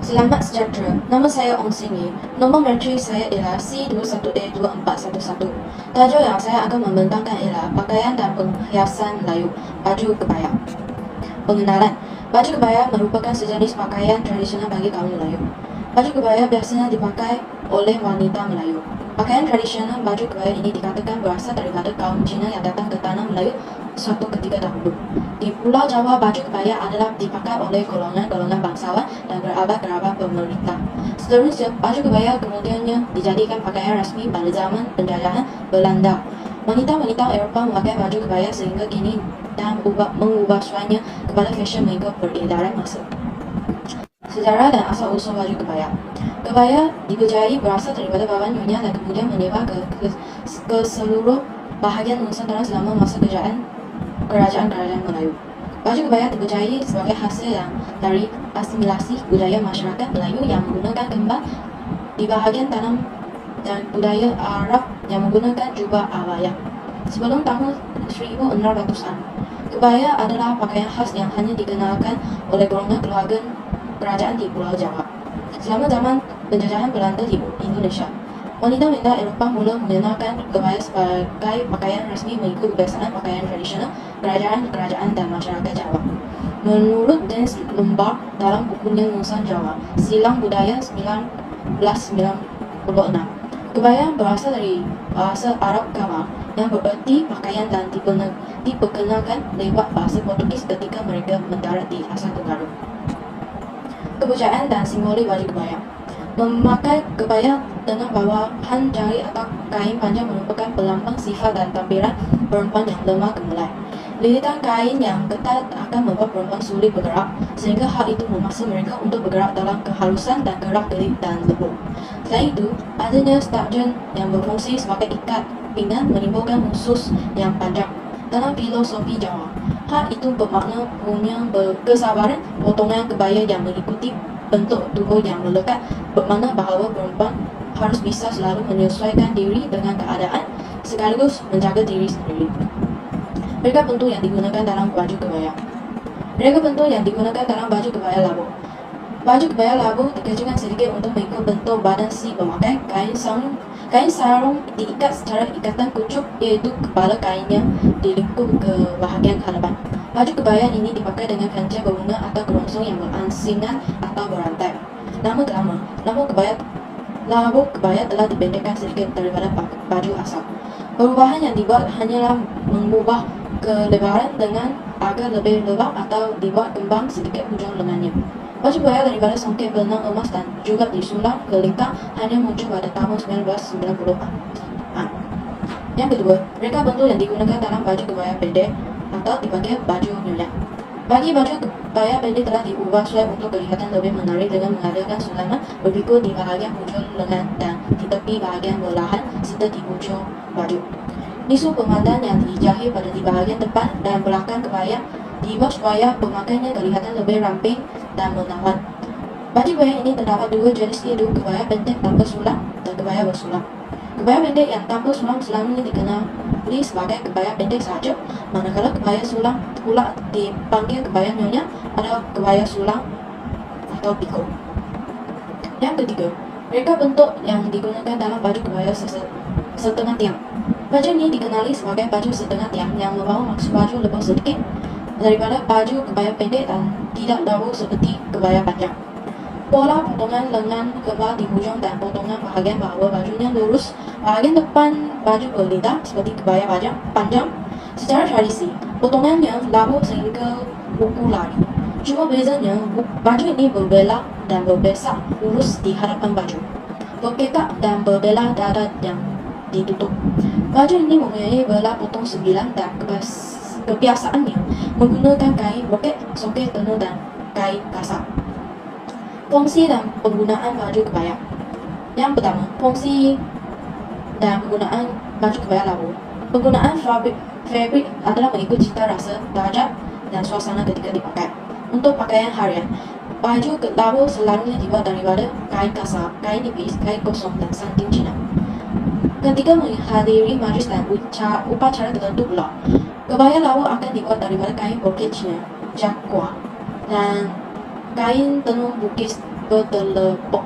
Selamat sejahtera, nama saya Ong Sini. Nombor menteri saya ialah C21A2411. Tajuk yang saya akan membentangkan ialah pakaian dan perhiasan Melayu, baju kebaya. Pengenalan, baju kebaya merupakan sejenis pakaian tradisional bagi kaum Melayu. Baju kebaya biasanya dipakai oleh wanita Melayu. Pakaian tradisional baju kebaya ini dikatakan berasal daripada kaum Cina yang datang ke tanah Melayu suatu ketika dahulu. Di Pulau Jawa, baju kebaya adalah dipakai oleh golongan-golongan bangsawan dan kerabat-kerabat pemerintah. Seterusnya, baju kebaya kemudiannya dijadikan pakaian rasmi pada zaman penjajahan Belanda. Wanita-wanita Eropah memakai baju kebaya sehingga kini dan mengubah suainya kepada fashion mengikut peredaran masa. Sejarah dan asal-usul baju kebaya. Kebaya dipercayai berasal daripada bapa nyonya dan kemudian menyebar ke seluruh bahagian Nusantara selama masa kerajaan Melayu. Baju kebaya dipercayai sebagai hasil yang dari asimilasi budaya masyarakat Melayu yang menggunakan kembang di bahagian tanam dan budaya Arab yang menggunakan jubah abaya. Sebelum tahun 1600-an, kebaya adalah pakaian khas yang hanya dikenalkan oleh golongan keluarga kerajaan di Pulau Jawa. Selama zaman penjajahan Belanda di Indonesia, wanita-wanita Eropah mula mengenalkan kebaya sebagai pakaian resmi mengikut kebiasaan pakaian tradisional kerajaan-kerajaan dan masyarakat Jawa. Menurut Dennis Lombard dalam bukunya Nusa Jawa, Silang Budaya 1996, kebaya berasal dari bahasa Arab Kama yang bererti pakaian dan diperkenalkan lewat bahasa Portugis ketika mereka mendarat di Asia Tenggara. Kepercayaan dan simbolik baju kebaya. Memakai kebaya dengan bawahan jari atau kain panjang merupakan pelambang sifat dan tampilan perempuan yang lemah gemulai. Lilitan kain yang ketat akan membuat perempuan sulit bergerak, sehingga hal itu memaksa mereka untuk bergerak dalam kehalusan dan gerak-gerik dan lembut. Selain itu, adanya starchen yang berfungsi sebagai ikat pinggang menimbulkan usus yang panjang. Dalam filosofi Jawa, hal itu bermakna punya kesabaran potongan kebaya yang mengikuti bentuk tubuh yang melekat, bermakna bahawa perempuan harus bisa selalu menyesuaikan diri dengan keadaan sekaligus menjaga diri sendiri. Mereka bentuk yang digunakan dalam baju kebaya. Labu. Baju kebaya labu dikecilkan sedikit untuk mengikut bentuk badan si pemakai. Kain sarung diikat secara ikatan kucuk, iaitu kepala kainnya dilingkup ke bahagian hadapan. Baju kebaya ini dipakai dengan kancing berbunga atau kerongsong yang beransingan atau berantai. Lama labu kebaya telah dipendekkan sedikit daripada baju asal. Perubahan yang dibuat hanyalah mengubah kelebaran dengan agak lebih lebar atau dibuat kembang sedikit hujung lengannya. Baju kebaya daripada songket benang emas dan juga disulam ke lingkar hanya muncul pada tahun 1990-an. Yang kedua, reka bentuk yang digunakan dalam baju kebaya pendek atau dipanggil baju nyonya. Bagi baju kebaya pendek telah diubah suai untuk kelihatan lebih menarik dengan mengadakan sulaman berliku di bahagian hujung lengan dan di tepi bahagian belahan serta di hujung baju. Nisu pemandan yang dijahit pada di bahagian depan dan belakang kebaya dibuat supaya pemakainya kelihatan lebih ramping dan menawan. Baju kebaya ini terdapat dua jenis, yaitu kebaya pendek tanpa sulam dan kebaya bersulam. Kebaya pendek yang tanpa sulam selamanya dikenali sebagai kebaya pendek sahaja, manakala kebaya sulam pula dipanggil kebaya nyonya atau kebaya sulam atau piko. Yang ketiga, reka bentuk yang digunakan dalam baju kebaya setengah tiang. Baju ini dikenali sebagai baju setengah tiang yang membawa maksud baju lebih sedikit daripada baju kebaya pendek dan tidak daru seperti kebaya panjang. Pola potongan lengan kebal di hujung dan potongan bahagian bawah bajunya lurus. Bahagian depan baju berlidah seperti kebaya panjang. Secara tradisi, potongannya labu sehingga buku lari. Cuma bezanya, baju ini berbelah dan berbesak lurus di hadapan baju, berkekak dan berbelah dada yang ditutup. Baju ini mempunyai belah potong 9 dan kebiasaannya menggunakan kain boket, soket tenun dan kain kasar. Fungsi dan penggunaan baju kebaya. Yang pertama, fungsi dan penggunaan baju kebaya labu. Penggunaan fabrik adalah mengikut cita rasa, darjat dan suasana ketika dipakai. Untuk pakaian harian, baju labu selalunya dibuat daripada kain kasar, kain nipis, kain kosong dan santin Cina. Ketika menghadiri majlis dan upacara tertentu pula, kebaya labu akan dibuat daripada kain boket Cina, jakwa, dan kain tenun bukis bertelepok.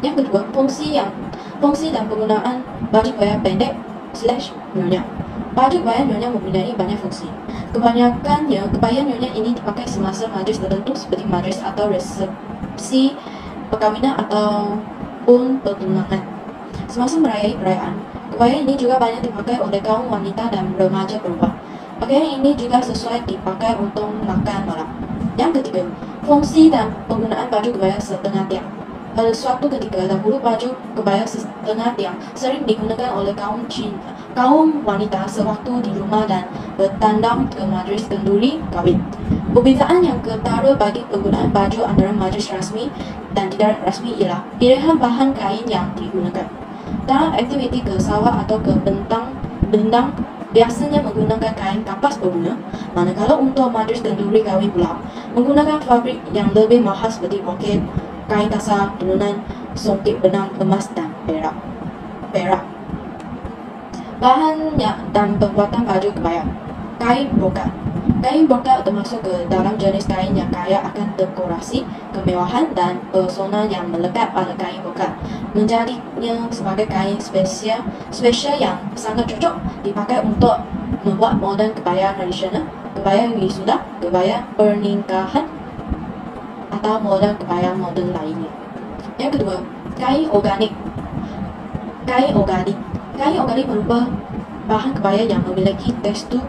Yang kedua, fungsi dan penggunaan baju kebaya pendek / nyonya. Baju kebaya nyonya mempunyai banyak fungsi. Kebanyakannya, kebaya nyonya ini dipakai semasa majlis tertentu seperti majlis atau resepsi perkawinan ataupun pertunangan. Semasa merayai perayaan, kebaya ini juga banyak dipakai oleh kaum wanita dan remaja perempuan. Pakaian ini juga sesuai dipakai untuk makan malam. Yang ketiga, fungsi dan penggunaan baju kebaya setengah tiang. Pada suatu ketika dahulu, baju kebaya setengah tiang sering digunakan oleh kaum wanita sewaktu di rumah dan bertandang ke majlis kenduri kawin. Perbezaan yang ketara bagi penggunaan baju antara majlis rasmi dan tidak rasmi ialah pilihan bahan kain yang digunakan. Dalam aktiviti ke sawah atau ke bentang biasanya menggunakan kain kapas berguna, manakala untuk majlis kenduri kawin pula menggunakan fabrik yang lebih mahal seperti brocade, kain kasar, tenunan, songket benang, emas dan perak. Bahannya dan pembuatan baju kebaya. Kain brokat. Kain brokat termasuk ke dalam jenis kain yang kaya akan dekorasi, kemewahan dan pesona yang melekat pada kain brokat, menjadinya sebagai kain spesial yang sangat cocok dipakai untuk membuat model kebaya tradisional, kebaya wisuda, kebaya pernikahan, atau model kebaya modern lainnya. Yang kedua, kain organik. Kain organik berupa bahan kebaya yang memiliki tekstur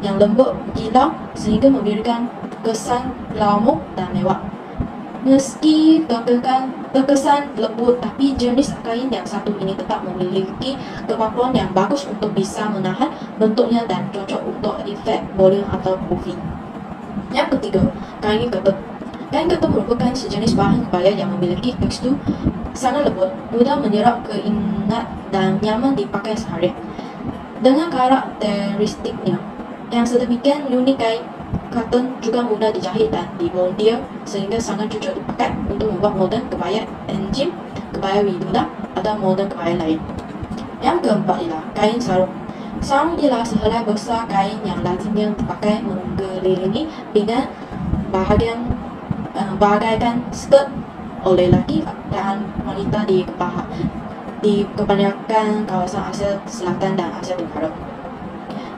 yang lembut kilau sehingga memberikan kesan glamour dan mewah. Meski terkesan lembut, tapi jenis kain yang satu ini tetap memiliki kemampuan yang bagus untuk bisa menahan bentuknya dan cocok untuk efek volume atau movie. Yang ketiga, kain ketat. Kain ketat merupakan sejenis bahan kebaya yang memiliki tekstur sangat lembut, mudah menyerap keingat dan nyaman dipakai seharian. Dengan karakteristiknya yang sedemikian unik, kain cotton juga mudah dijahit dan dimontir sehingga sangat cocok dipakai untuk membuat model kebaya engine, kebaya wisuda atau model kebaya lain. Yang keempat ialah kain sarung. Sarung ialah sehelai besar kain yang lazimnya dipakai mengelilingi pinggang bagaikan skirt oleh lelaki dan wanita di kebanyakan kawasan Asia Selatan dan Asia Tenggara.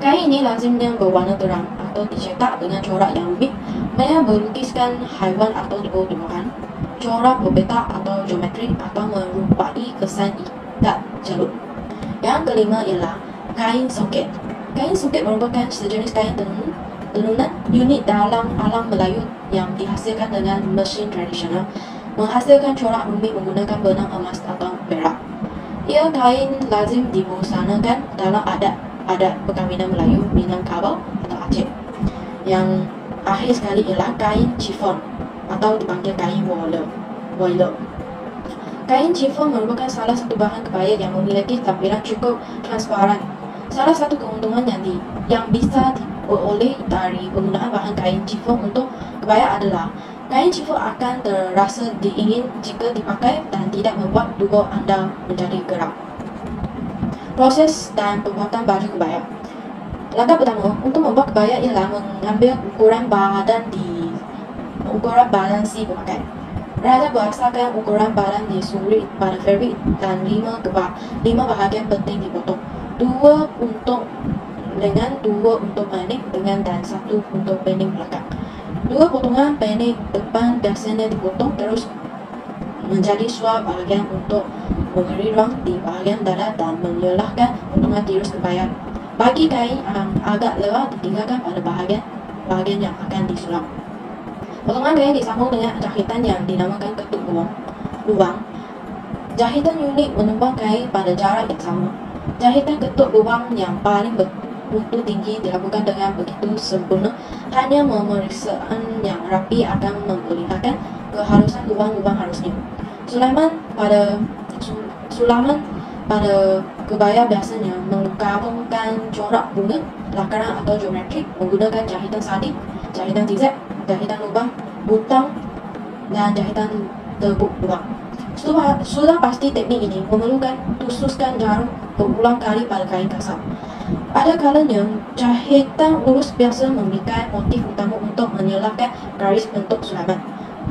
Kain ini lazimnya berwarna terang atau dicetak dengan corak yang unik, banyak berlukiskan haiwan atau tumbuhan, corak berpetak atau geometri, atau menyerupai kesan ikat jalur. Yang kelima ialah kain songket. Kain songket merupakan sejenis kain tenunan unik dalam alam Melayu yang dihasilkan dengan mesin tradisional, menghasilkan corak rumit menggunakan benang emas atau perak. Ia kain lazim dibusanakan dalam adat perkawinan Melayu, Minangkabau atau Aceh. Yang akhir sekali ialah kain chiffon atau dipanggil kain woiler. Kain chiffon merupakan salah satu bahan kebaya yang memiliki tampilan cukup transparan. Salah satu keuntungan yang bisa diperoleh dari penggunaan bahan kain chiffon untuk kebaya adalah kain chiffon akan terasa dingin jika dipakai dan tidak membuat tubuh anda menjadi geram. Proses dan pembuatan baju kebaya. Langkah pertama untuk membuat kebaya ialah mengambil ukuran badan si pemakai. Raja berdasarkan ukuran badan disulit pada fabrik dan 5 bahagian penting dipotong. 2 untuk pendek dengan dan 1 untuk pendek belakang. 2 potongan pendek depan biasanya dipotong terus menjadi suap bahagian untuk memberi ruang di bahagian dada dan menyelahkan potongan tirus kebaya. Bagi kain yang agak lebar ditinggalkan pada bahagian yang akan disulam. Potongan kain disambung dengan jahitan yang dinamakan ketuk lubang. Jahitan unit menumpang kain pada jarak yang sama. Jahitan ketuk lubang yang paling bermutu tinggi dilakukan dengan begitu sempurna. Hanya pemeriksaan yang rapi akan memperlihatkan keharusan lubang-lubang halusnya. Sulaman pada kebaya biasanya menggabungkan corak bunga, lakaran atau geometri menggunakan jahitan sardin, jahitan zigzag, jahitan lubang, butang, dan jahitan tebuk lubang. Sudah pasti teknik ini memerlukan tususkan jarum berulang kali pada kain kasar. Ada kalanya jahitan lurus biasa memberikan motif utama untuk menyelahkan garis bentuk sulaman.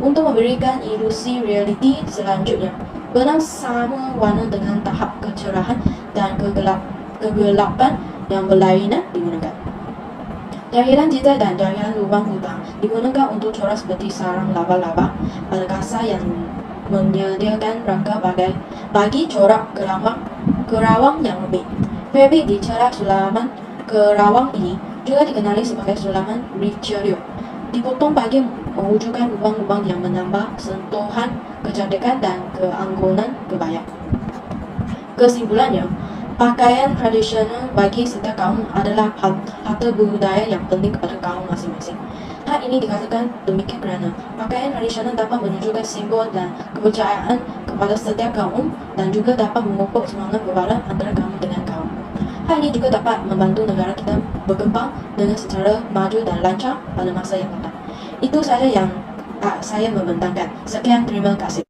untuk memberikan ilusi realiti selanjutnya. Benang sama warna dengan tahap kecerahan dan kegelapan yang berlainan digunakan. Jahiran titik dan jahiran lubang-lubang digunakan untuk corak seperti sarang laba-laba pada kasa yang menyediakan rangka bagi corak kerawang yang rumit. Fabrik dicerak sulaman kerawang ini juga dikenali sebagai sulaman Ricciolio. Dipotong bagi mewujudkan lubang-lubang yang menambah sentuhan kecantikan dan keanggunan kebaya. Kesimpulannya, pakaian tradisional bagi setiap kaum adalah harta budaya yang penting kepada kaum masing-masing. Hal ini dikatakan demikian kerana pakaian tradisional dapat menunjukkan simbol dan kepercayaan kepada setiap kaum dan juga dapat memupuk semangat berbalas antara kaum dengan kaum. Hal ini juga dapat membantu negara kita berkembang dengan secara maju dan lancar pada masa yang datang. Itu saja yang saya membentangkan. Sekian, terima kasih.